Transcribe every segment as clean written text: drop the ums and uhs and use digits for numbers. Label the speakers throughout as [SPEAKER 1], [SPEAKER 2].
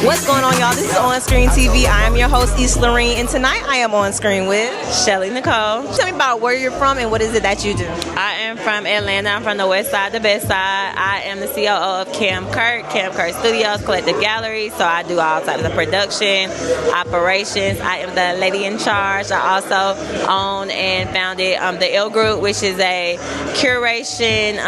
[SPEAKER 1] What's going on, y'all? This is On Screen TV. I am your host, East Lorraine, and tonight I am on screen with
[SPEAKER 2] Shelly Nicole.
[SPEAKER 1] Tell me about where you're from and what is it that you do?
[SPEAKER 2] I am from Atlanta. I'm from the west side, the best side. I am the COO of Cam Kirk Studios, Collective Gallery. So I do all types of production, operations. I am the lady in charge. I also own and founded the L Group, which is a curation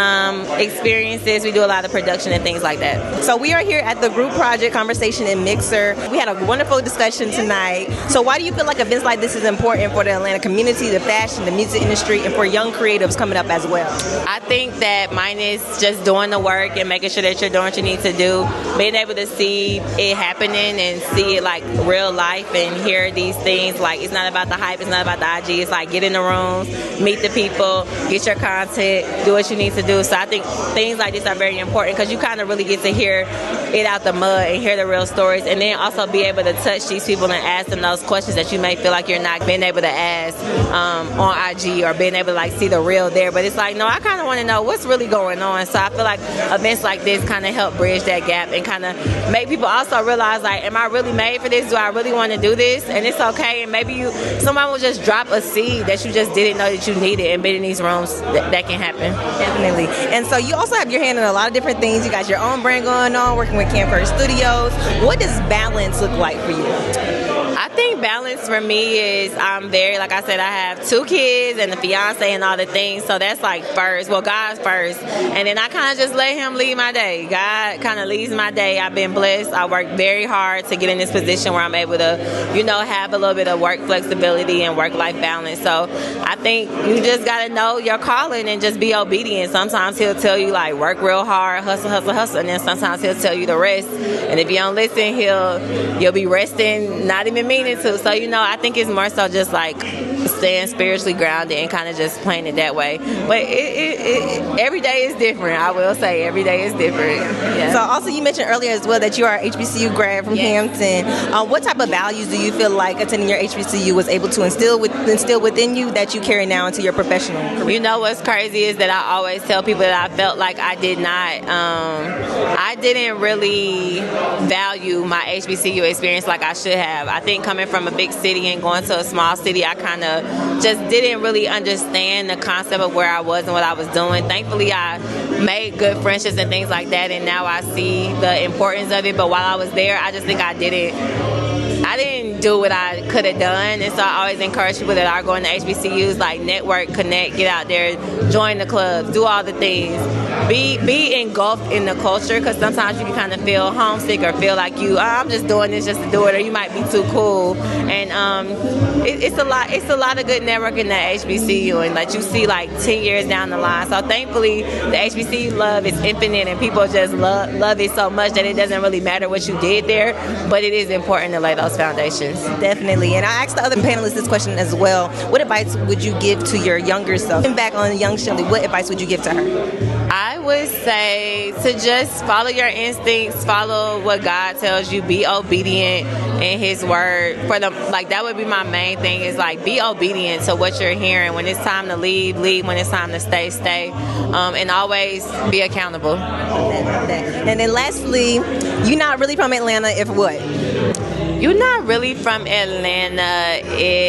[SPEAKER 2] experiences. We do a lot of production and things like that.
[SPEAKER 1] So we are here at the Group Project Conversation and Mixer. We had a wonderful discussion tonight. So why do you feel like events like this is important for the Atlanta community, the fashion, the music industry, and for young creatives coming up as well?
[SPEAKER 2] I think that mine is just doing the work and making sure that you're doing what you need to do, being able to see it happening and see it like real life and hear these things. Like, it's not about the hype, it's not about the IG, it's like get in the rooms, meet the people, get your content, do what you need to do. So I think things like this are very important because you kind of really get to hear it out the mud and hear the real stories, and then also be able to touch these people and ask them those questions that you may feel like you're not being able to ask on IG or being able to like see the real there. But it's like, no, I kind of want to know what's really going on. So I feel like events like this kind of help bridge that gap and kind of make people also realize, like, am I really made for this? Do I really want to do this? And it's okay. And maybe someone will just drop a seed that you just didn't know that you needed, and been in these rooms that can happen.
[SPEAKER 1] Definitely. And so you also have your hand in a lot of different things. You got your own brand going on, working with Cam Kirk Studios. What does balance look like for you?
[SPEAKER 2] I think balance for me is I'm very, like I said, I have 2 kids and a fiance and all the things. So that's like first. Well, God's first. And then I kind of just let him lead my day. God kind of leads my day. I've been blessed. I worked very hard to get in this position where I'm able to, have a little bit of work flexibility and work-life balance. So I think you just got to know your calling and just be obedient. Sometimes he'll tell you, like, work real hard, hustle, hustle, hustle. And then sometimes he'll tell you to rest. And if you don't listen, you'll be resting, not even meaning to. So, I think it's more so just like staying spiritually grounded and kind of just playing it that way. But every day is different. I will say every day is different. Yeah.
[SPEAKER 1] So also you mentioned earlier as well that you are an HBCU grad from Hampton. What type of values do you feel like attending your HBCU was able to instill within you that you carry now into your professional career?
[SPEAKER 2] What's crazy is that I always tell people that I felt like I didn't really value my HBCU experience like I should have. I think coming from a big city and going to a small city, I kind of just didn't really understand the concept of where I was and what I was doing. Thankfully, I made good friendships and things like that, and now I see the importance of it. But while I was there, I just think I didn't do what I could have done. And so I always encourage people that are going to HBCUs, like, network, connect, get out there, join the clubs, do all the things. Be engulfed in the culture, because sometimes you can kind of feel homesick or feel like I'm just doing this just to do it, or you might be too cool. And it's a lot of good networking at HBCU, and like you see like 10 years down the line. So thankfully the HBCU love is infinite, and people just love it so much that it doesn't really matter what you did there, but it is important to lay those foundations.
[SPEAKER 1] Definitely. And I asked the other panelists this question as well. What advice would you give to your younger self? Looking back on young Shelly, what advice would you give to her?
[SPEAKER 2] I would say to just follow your instincts, follow what God tells you, be obedient in His word. That would be my main thing, is like, be obedient to what you're hearing. When it's time to leave, when it's time to stay, and always be accountable.
[SPEAKER 1] And then lastly, you're not really from Atlanta if what?
[SPEAKER 2] You're not really from Atlanta if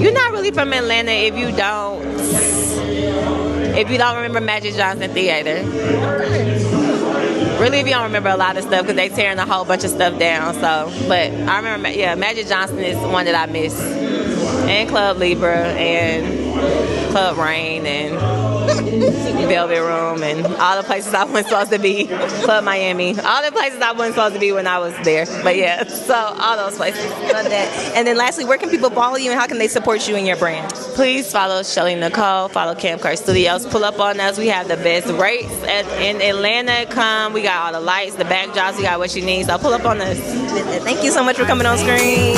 [SPEAKER 2] you're not really from Atlanta if you don't remember Magic Johnson Theater. Really, if you don't remember a lot of stuff, because they tearing a whole bunch of stuff down. So, but I remember, Magic Johnson is one that I miss, and Club Libra and Club Rain and Velvet Room and all the places I wasn't supposed to be. Club Miami, all the places I wasn't supposed to be when I was there. But yeah, so all those places.
[SPEAKER 1] Love that. And then lastly, where can people follow you and how can they support you and your brand?
[SPEAKER 2] Please follow Shelly Nicole, follow Cam Kirk Studios, pull up on us. We have the best rates in Atlanta. Come, we got all the lights, the backdrops, we got what you need. So pull up on us.
[SPEAKER 1] Thank you so much for coming on screen.